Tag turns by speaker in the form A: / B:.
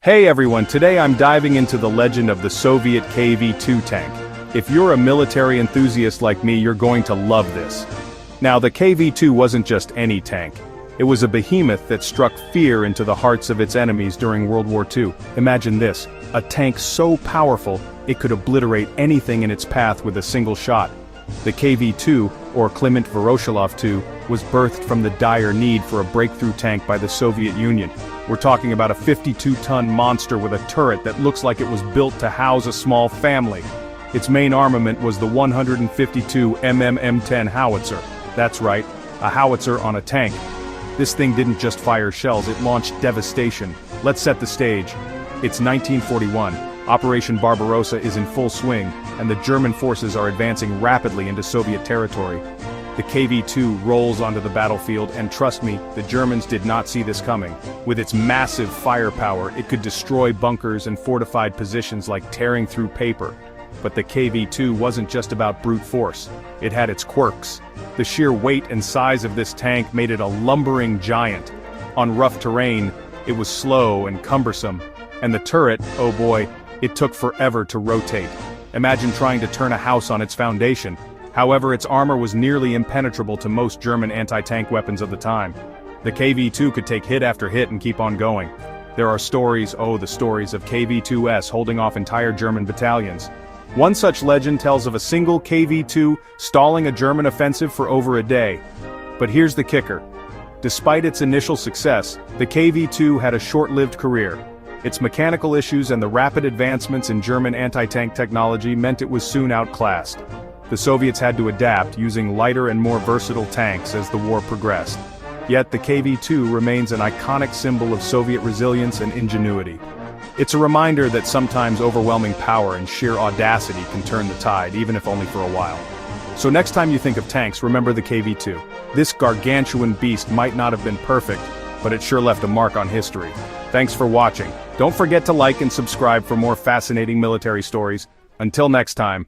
A: Hey everyone, today I'm diving into the legend of the Soviet KV-2 tank. If you're a military enthusiast like me, you're going to love this. Now, the KV-2 wasn't just any tank. It was a behemoth that struck fear into the hearts of its enemies during World War II. Imagine this, a tank so powerful, it could obliterate anything in its path with a single shot. The KV-2, or Kliment Voroshilov II, was birthed from the dire need for a breakthrough tank by the Soviet Union. We're talking about a 52-ton monster with a turret that looks like it was built to house a small family. Its main armament was the 152 M10 howitzer. That's right, a howitzer on a tank. This thing didn't just fire shells, it launched devastation. Let's set the stage. It's 1941. Operation Barbarossa is in full swing, and the German forces are advancing rapidly into Soviet territory. The KV-2 rolls onto the battlefield, and trust me, the Germans did not see this coming. With its massive firepower, it could destroy bunkers and fortified positions like tearing through paper. But the KV-2 wasn't just about brute force. It had its quirks. The sheer weight and size of this tank made it a lumbering giant. On rough terrain, it was slow and cumbersome. And the turret, oh boy, it took forever to rotate. Imagine trying to turn a house on its foundation. However, its armor was nearly impenetrable to most German anti-tank weapons of the time. The KV-2 could take hit after hit and keep on going. There are stories, the stories of KV-2s holding off entire German battalions. One such legend tells of a single KV-2 stalling a German offensive for over a day. But here's the kicker. Despite its initial success, the KV-2 had a short-lived career. Its mechanical issues and the rapid advancements in German anti-tank technology meant it was soon outclassed. The Soviets had to adapt, using lighter and more versatile tanks as the war progressed. Yet the KV-2 remains an iconic symbol of Soviet resilience and ingenuity. It's a reminder that sometimes overwhelming power and sheer audacity can turn the tide, even if only for a while. So next time you think of tanks, remember the KV-2. This gargantuan beast might not have been perfect, but it sure left a mark on history. Thanks for watching. Don't forget to like and subscribe for more fascinating military stories. Until next time.